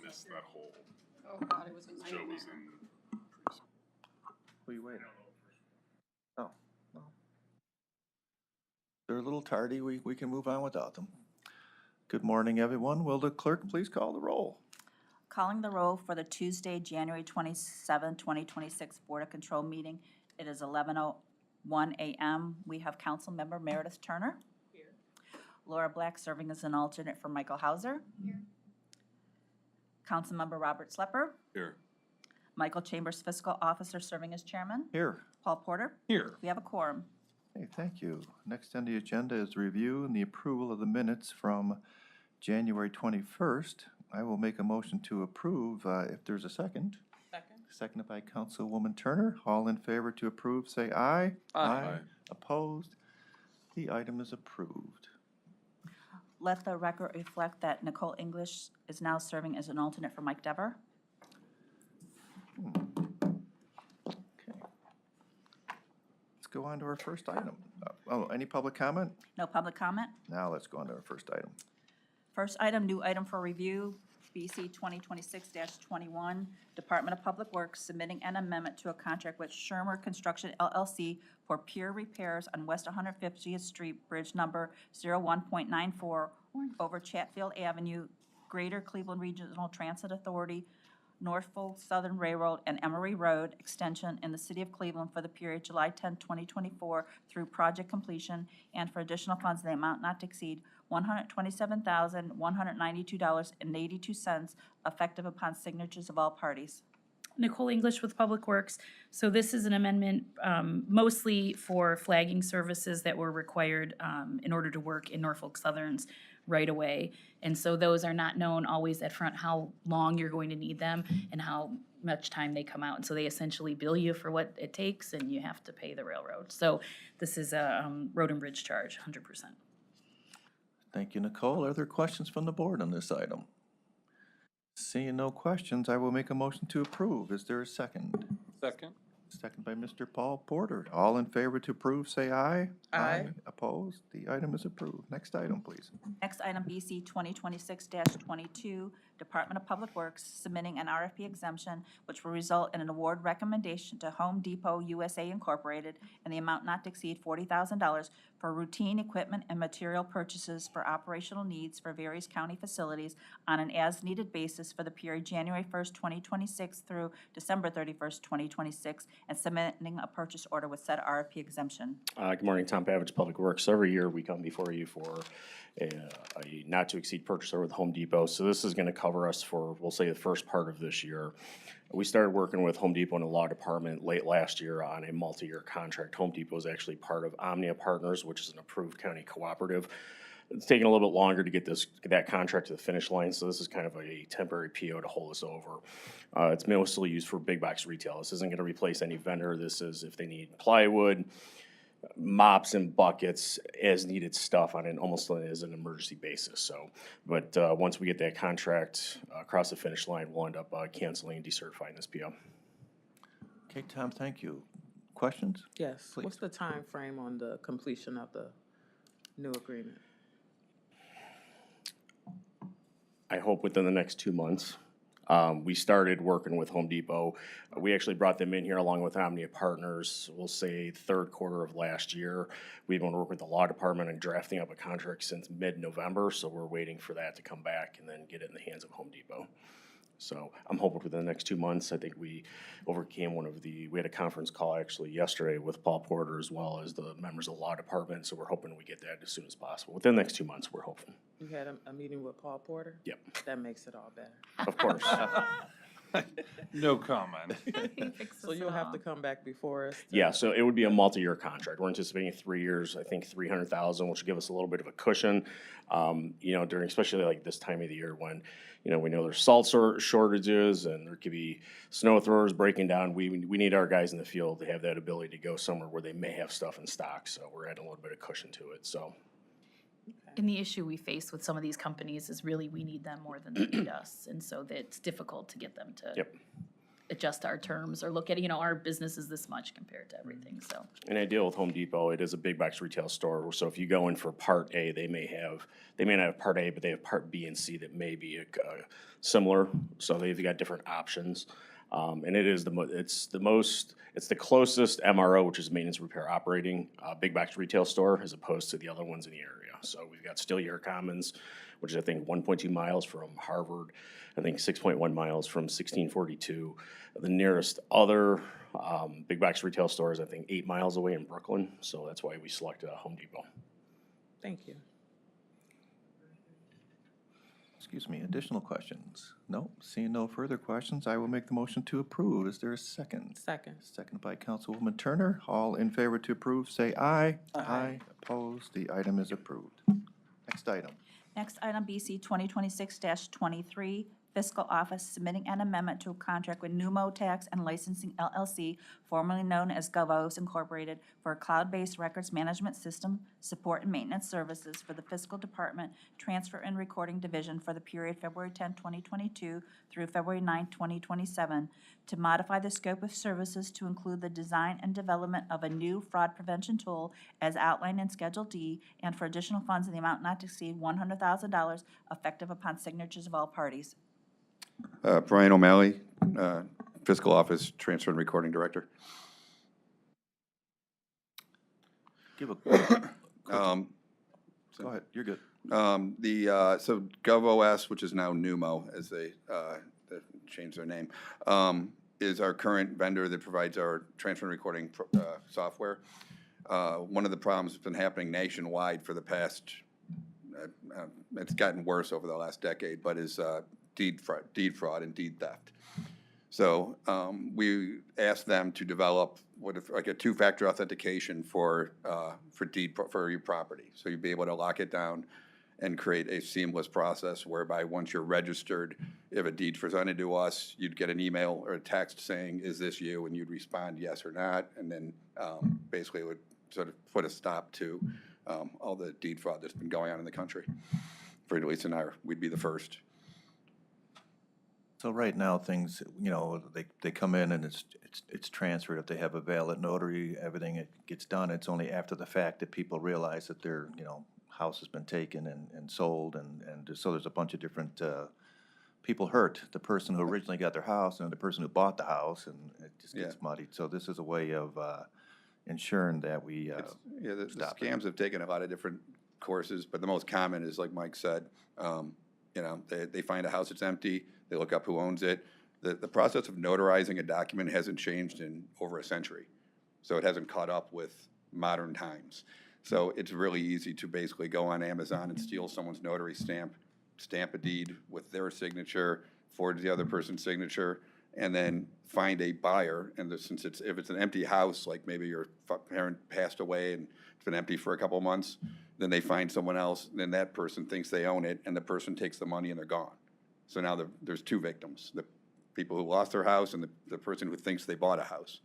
missed that whole Oh, God, it was a nightmare. chosen. We wait. Oh, well. They're a little tardy. We can move on without them. Good morning, everyone. Will the clerk please call the roll? Calling the roll for the Tuesday, January 27, 2026 Board of Control meeting. It is 11:01 a.m. We have Councilmember Meredith Turner. Here. Laura Black serving as an alternate for Michael Hauser. Here. Councilmember Robert Slepper. Here. Michael Chambers, Fiscal Officer, serving as chairman. Here. Paul Porter. Here. We have a quorum. Hey, thank you. Next on the agenda is review and the approval of the minutes from January 21st. I will make a motion to approve if there's a second. Second. Seconded by Councilwoman Turner. All in favor to approve, say aye. Aye. Opposed? The item is approved. Let the record reflect that Nicole English is now serving as an alternate for Mike Dever. Okay. Let's go on to our first item. Any public comment? No public comment. Now let's go on to our first item. First item, new item for review, BC 2026-21, Department of Public Works submitting an amendment to a contract with Shermer Construction LLC for pier repairs on West 150th Street Bridge number 01.94 over Chatfield Avenue, Greater Cleveland Regional Transit Authority, Norfolk Southern Railroad, and Emery Road Extension in the city of Cleveland for the period July 10, 2024 through project completion, and for additional funds in the amount not to exceed $127,192.82, effective upon signatures of all parties. Nicole English with Public Works. So this is an amendment mostly for flagging services that were required in order to work in Norfolk Southern's right away. And so those are not known always at front how long you're going to need them and how much time they come out. And so they essentially bill you for what it takes and you have to pay the railroad. So this is a road and bridge charge, 100%. Thank you, Nicole. Are there questions from the board on this item? Seeing no questions, I will make a motion to approve. Is there a second? Second. Second by Mr. Paul Porter. All in favor to approve, say aye. Aye. Opposed? The item is approved. Next item, please. Next item, BC 2026-22, Department of Public Works submitting an RFP exemption which will result in an award recommendation to Home Depot USA Incorporated in the amount not to exceed $40,000 for routine equipment and material purchases for operational needs for various county facilities on an as-needed basis for the period January 1st, 2026 through December 31st, 2026, and submitting a purchase order with said RFP exemption. Good morning, Tom Pavich, Public Works. Every year we come before you for a not-to-exceed purchase order with Home Depot. So this is going to cover us for, we'll say, the first part of this year. We started working with Home Depot and the law department late last year on a multi-year contract. Home Depot is actually part of Omnia Partners, which is an approved county cooperative. It's taking a little bit longer to get that contract to the finish line, so this is kind of a temporary PO to hold us over. It's mostly used for big box retail. This isn't going to replace any vendor. This is if they need plywood, mops and buckets, as needed stuff on almost as an emergency basis. So, but once we get that contract across the finish line, we'll end up canceling and decertifying this PO. Okay, Tom, thank you. Questions? Yes. Please. What's the time frame on the completion of the new agreement? I hope within the next 2 months. We started working with Home Depot. We actually brought them in here along with Omnia Partners, we'll say third quarter of last year. We've been working with the law department and drafting up a contract since mid-November, so we're waiting for that to come back and then get it in the hands of Home Depot. So I'm hoping within the next 2 months. I think we overcame we had a conference call actually yesterday with Paul Porter as well as the members of the law department, so we're hoping we get that as soon as possible. Within the next 2 months, we're hoping. You had a meeting with Paul Porter? Yep, That makes it all better. of course. No comment. So you'll have to come back before us? Yeah, so it would be a multi-year contract. We're anticipating 3 years, I think 300,000, which will give us a little bit of a cushion, during, especially like this time of the year when, we know there's salt shortages and there could be snow throwers breaking down. We need our guys in the field to have that ability to go somewhere where they may have stuff in stock. So we're adding a little bit of cushion to it, so. And the issue we face with some of these companies is really we need them more than they need us. And so it's difficult to get them to. Yep. adjust our terms or look at, you know, our business is this much compared to everything, so. And I deal with Home Depot, it is a big box retail store, so if you go in for Part A, they may not have Part A, but they have Part B and C that may be similar, so they've got different options. And it is it's the closest MRO, which is maintenance, repair, operating, big box retail store, as opposed to the other ones in the area. So we've got Steelyard Commons, which is I think 1.2 miles from Harvard, I think 6.1 miles from 1642. The nearest other big box retail store is I think 8 miles away in Brooklyn, so that's why we selected Home Depot. Thank you. Excuse me, additional questions? No, seeing no further questions, I will make the motion to approve. Is there a second? Second. Second by Councilwoman Turner. All in favor to approve, say aye. Aye. Opposed, the item is approved. Next item. Next item, BC 2026-23, Fiscal Office submitting an amendment to a contract with Numo Tax and Licensing LLC, formerly known as GovOs Incorporated, for a cloud-based records management system, support and maintenance services for the Fiscal Department Transfer and Recording Division for the period February 10, 2022 through February 9, 2027, to modify the scope of services to include the design and development of a new fraud prevention tool as outlined in Schedule D, and for additional funds in the amount not to exceed $100,000 effective upon signatures of all parties. Brian O'Malley, Fiscal Office Transfer and Recording Director. Give a, Um, go ahead, you're good. So GovOS, which is now Numo, as they changed their name, is our current vendor that provides our transfer and recording software. One of the problems that's been happening nationwide for the past, it's gotten worse over the last decade, but is deed fraud and deed theft. So we asked them to develop like a two-factor authentication for your property. So you'd be able to lock it down and create a seamless process whereby once you're registered, if a deed's presented to us, you'd get an email or a text saying, "Is this you?" And you'd respond yes or not, and then basically it would sort of put a stop to all the deed fraud that's been going on in the country. For at least we'd be the first. So right now, things, you know, they come in and it's transferred. If they have a valid notary, everything it gets done. It's only after the fact that people realize that their, you know, house has been taken and sold, and so there's a bunch of different people hurt. The person who originally got their house and the person who bought the house, and it just gets muddied. So this is a way of ensuring that we The stop it. scams have taken a lot of different courses, but the most common is, like Mike said, you know, they find a house that's empty, they look up who owns it. The process of notarizing a document hasn't changed in over a century, so it hasn't caught up with modern times. So it's really easy to basically go on Amazon and steal someone's notary stamp a deed with their signature, forge the other person's signature, and then find a buyer. And since if it's an empty house, like maybe your parent passed away and it's been empty for a couple of months, then they find someone else, then that person thinks they own it, and the person takes the money and they're gone. So now there's two victims, the people who lost their house and the person who thinks they bought a house.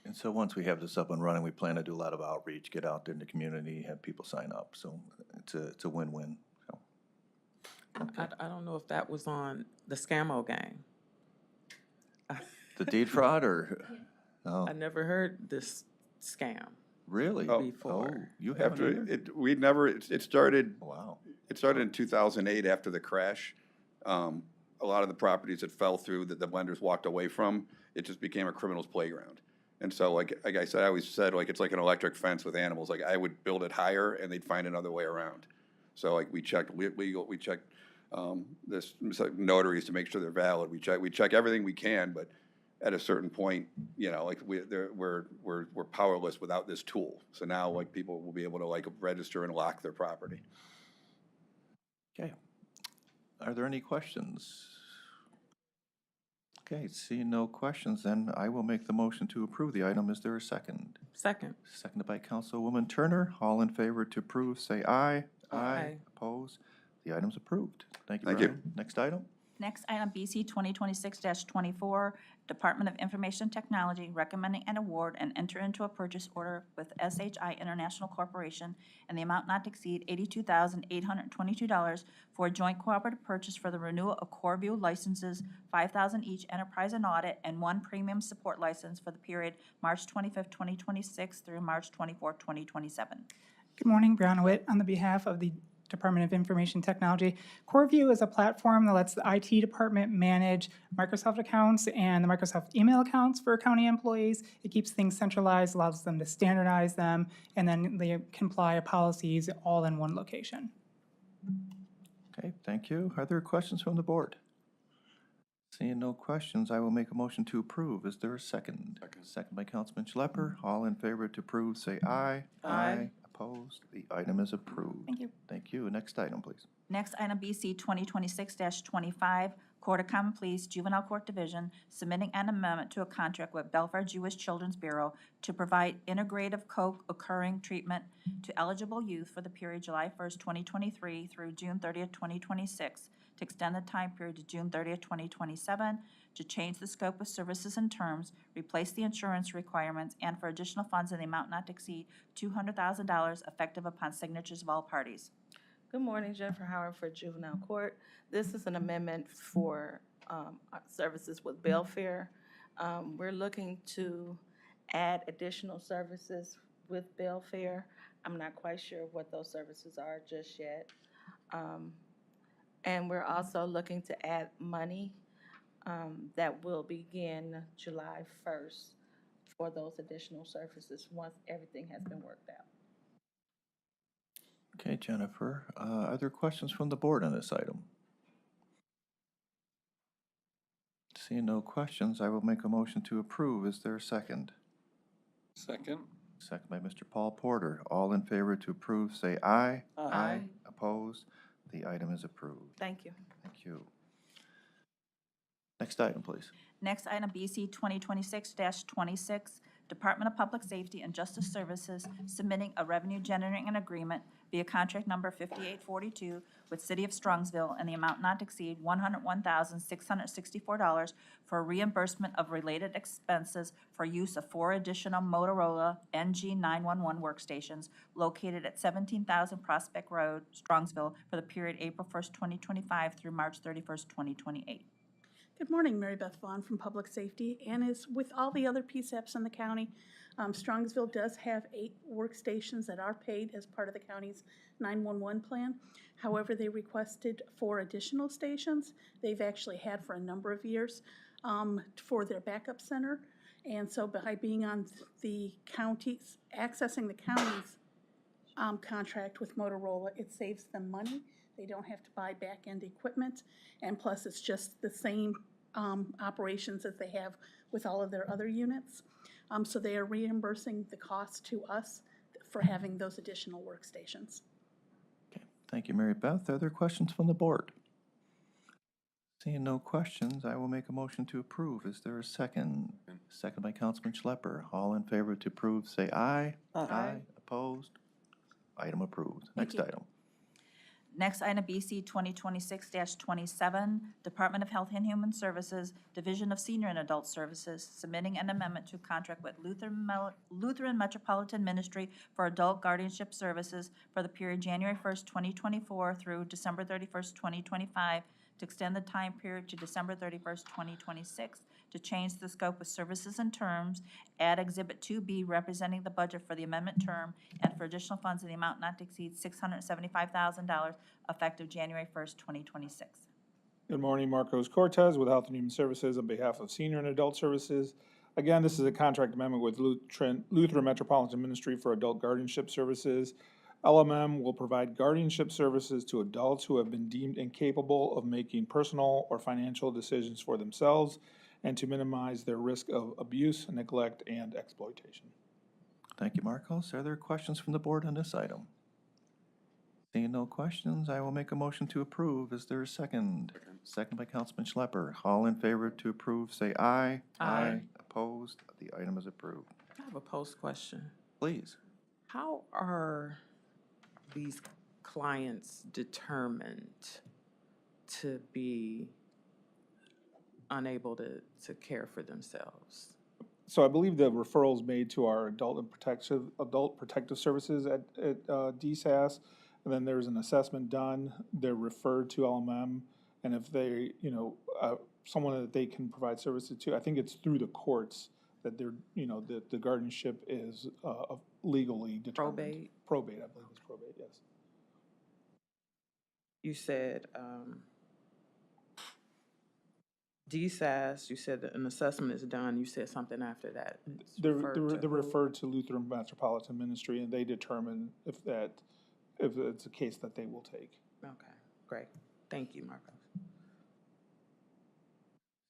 And so once we have this up and running, we plan to do a lot of outreach, get out there in the community, have people sign up. So it's a win-win. So, I don't know if that was on the Scammo gang. the deed fraud, or oh, I never heard this scam really? before. Oh, you haven't After either? it started. Wow. It started in 2008 after the crash. A lot of the properties that fell through that the lenders walked away from, it just became a criminal's playground. And so, like I said, I always said, like, it's like an electric fence with animals. Like, I would build it higher, and they'd find another way around. So, like, we checked legal, we checked this notaries to make sure they're valid. We check everything we can, but at a certain point, you know, like we're powerless without this tool. So now, like, people will be able to, like, register and lock their property. Okay. Are there any questions? Okay, seeing no questions, then I will make the motion to approve the item. Is there a second? Second. Seconded by Councilwoman Turner. All in favor to approve, say aye. Aye. Opposed? The item's approved. Thank you, Thank you. Brian. Next item? Next item, BC 2026-24, Department of Information Technology recommending an award and enter into a purchase order with SHI International Corporation in the amount not to exceed $82,822 for a joint cooperative purchase for the renewal of CoreView licenses, 5,000 each enterprise and audit, and one premium support license for the period March 25th, 2026 through March 24th, 2027. Good morning, Brianna Witt on the behalf of the Department of Information Technology. CoreView is a platform that lets the IT department manage Microsoft accounts and the Microsoft email accounts for county employees. It keeps things centralized, allows them to standardize them, and then they can apply policies all in one location. Okay, thank you. Are there questions from the board? Seeing no questions, I will make a motion to approve. Is there a second? Second by Councilman Schlepper. All in favor to approve, say aye. Aye. Opposed? The item is approved. Thank you. Thank you. Next item, please. Next item, BC 2026-25, Court of Common Pleas Juvenile Court Division, submitting an amendment to a contract with Belfair Jewish Children's Bureau to provide integrative co-occurring treatment to eligible youth for the period July 1st, 2023 through June 30th, 2026, to extend the time period to June 30th, 2027, to change the scope of services and terms, replace the insurance requirements, and for additional funds in the amount not to exceed $200,000 effective upon signatures of all parties. Good morning, Jennifer Howard for Juvenile Court. This is an amendment for services with Belfair. We're looking to add additional services with Belfair. I'm not quite sure what those services are just yet. And we're also looking to add money that will begin July 1st for those additional services once everything has been worked out. Okay, Jennifer, are there questions from the board on this item? Seeing no questions, I will make a motion to approve. Is there a second? Second? Second by Mr. Paul Porter. All in favor to approve, say aye. Aye. Opposed? The item is approved. Thank you. Thank you. Next item, please. Next item, BC 2026-26, Department of Public Safety and Justice Services submitting a revenue-generating agreement via contract number 5842 with City of Strongsville in the amount not to exceed $101,664 for reimbursement of related expenses for use of 4 additional Motorola NG911 workstations located at 17,000 Prospect Road, Strongsville, for the period April 1st, 2025 through March 31st, 2028. Good morning, Mary Beth Vaughn from Public Safety, and as with all the other PSAPs in the county, Strongsville does have 8 workstations that are paid as part of the county's 911 plan. However, they requested 4 additional stations they've actually had for a number of years for their backup center. And so by being on the county's, accessing the county's contract with Motorola, it saves them money. They don't have to buy back-end equipment, and plus it's just the same operations as they have with all of their other units. So they are reimbursing the cost to us for having those additional workstations. Okay, thank you, Mary Beth. Are there questions from the board? Seeing no questions, I will make a motion to approve. Is there a second? Second by Councilman Schlepper. All in favor to approve, say aye. Aye. Opposed? Item approved. Thank Next you. item. Next item, BC 2026-27, Department of Health and Human Services, Division of Senior and Adult Services, submitting an amendment to contract with Lutheran Metropolitan Ministry for Adult Guardianship Services for the period January 1st, 2024 through December 31st, 2025, to extend the time period to December 31st, 2026, to change the scope of services and terms, add Exhibit 2B representing the budget for the amendment term, and for additional funds in the amount not to exceed $675,000 effective January 1st, 2026. Good morning, Marcos Cortez with Health and Human Services on behalf of Senior and Adult Services. Again, this is a contract amendment with Lutheran Metropolitan Ministry for Adult Guardianship Services. LMM will provide guardianship services to adults who have been deemed incapable of making personal or financial decisions for themselves and to minimize their risk of abuse, neglect, and exploitation. Thank you, Marcos. Are there questions from the board on this item? Seeing no questions, I will make a motion to approve. Is there a second? Second by Councilman Schlepper. All in favor to approve, say aye. Aye. Opposed? The item is approved. I have a post question. Please. How are these clients determined to be unable to care for themselves? So I believe the referral's made to our adult protective services at DSAS. And then there's an assessment done, they're referred to LMM. And if they, someone that they can provide services to, I think it's through the courts that they're, the guardianship is legally determined. Probate? Probate, I believe it's probate, yes. You said, DSAS, you said that an assessment is done, you said something after that. It's They're referred to who? referred to Lutheran Metropolitan Ministry, and they determine if it's a case that they will take. Okay, great. Thank you, Marcos.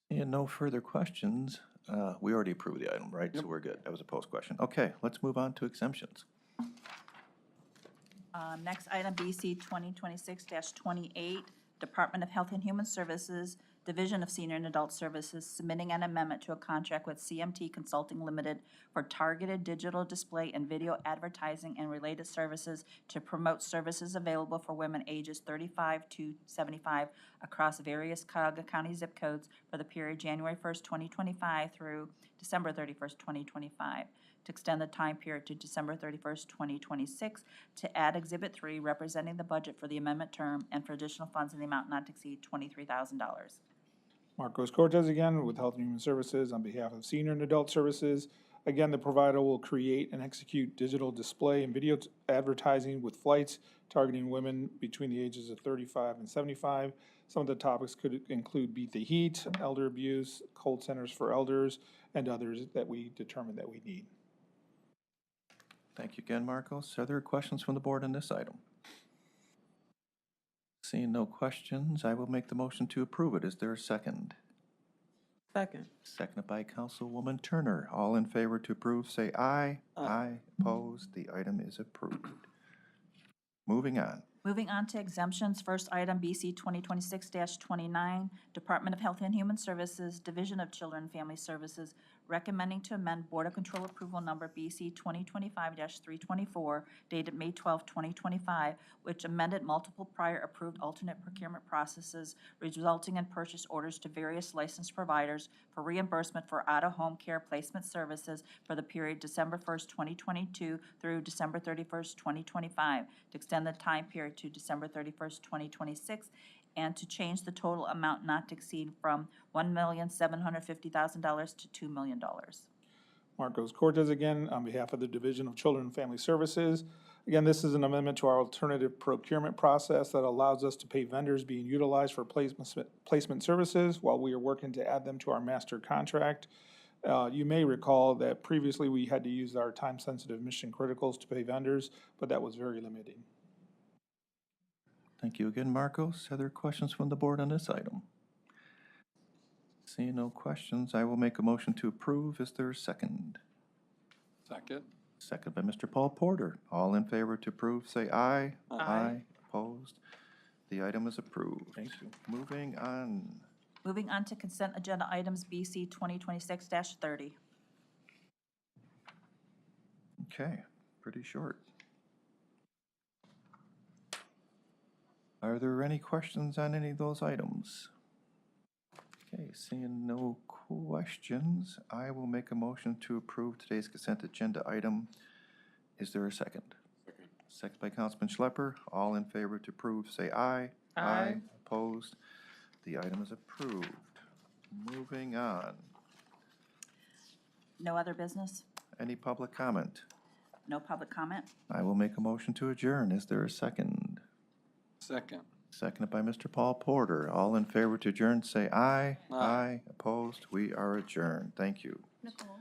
And no further questions. We already approved the item, right? So we're good. That was a post question. Okay, let's move on to exemptions. Next item, BC 2026-28, Department of Health and Human Services, Division of Senior and Adult Services, submitting an amendment to a contract with CMT Consulting Limited for targeted digital display and video advertising and related services to promote services available for women ages 35 to 75 across various Cuyahoga County zip codes for the period January 1st, 2025 through December 31st, 2025. To extend the time period to December 31st, 2026, to add Exhibit 3 representing the budget for the amendment term, and for additional funds in the amount not to exceed $23,000. Marcos Cortez again with Health and Human Services on behalf of Senior and Adult Services. Again, the provider will create and execute digital display and video advertising with flights targeting women between the ages of 35 and 75. Some of the topics could include Beat the Heat, elder abuse, cold centers for elders, and others that we determine that we need. Thank you again, Marcos. Are there questions from the board on this item? Seeing no questions, I will make the motion to approve it. Is there a second? Second. Seconded by Councilwoman Turner. All in favor to approve, say aye. Aye. Opposed? The item is approved. Moving on. Moving on to exemptions, first item, BC 2026-29, Department of Health and Human Services, Division of Children and Family Services, recommending to amend Board of Control Approval Number BC 2025-324, dated May 12, 2025, which amended multiple prior approved alternate procurement processes, resulting in purchase orders to various licensed providers for reimbursement for out-of-home care placement services for the period December 1st, 2022 through December 31st, 2025, to extend the time period to December 31st, 2026, and to change the total amount not to exceed from $1,750,000 to $2 million. Marcos Cortez again on behalf of the Division of Children and Family Services. Again, this is an amendment to our alternative procurement process that allows us to pay vendors being utilized for placement services while we are working to add them to our master contract. You may recall that previously we had to use our time-sensitive mission criticals to pay vendors, but that was very limiting. Thank you again, Marcos. Are there questions from the board on this item? Seeing no questions, I will make a motion to approve. Is there a second? Second. Second by Mr. Paul Porter. All in favor to approve, say aye. Aye. Opposed? The item is approved. Thank you. Moving on. Moving on to consent agenda items, BC 2026-30. Okay, pretty short. Are there any questions on any of those items? Okay, seeing no questions, I will make a motion to approve today's consent agenda item. Is there a second? Second. Second by Councilman Schlepper. All in favor to approve, say aye. Aye. Opposed? The item is approved. Moving on. No other business? Any public comment? No public comment? I will make a motion to adjourn. Is there a second? Second. Seconded by Mr. Paul Porter. All in favor to adjourn, say aye. Aye. Opposed? We are adjourned. Thank you. Nicole?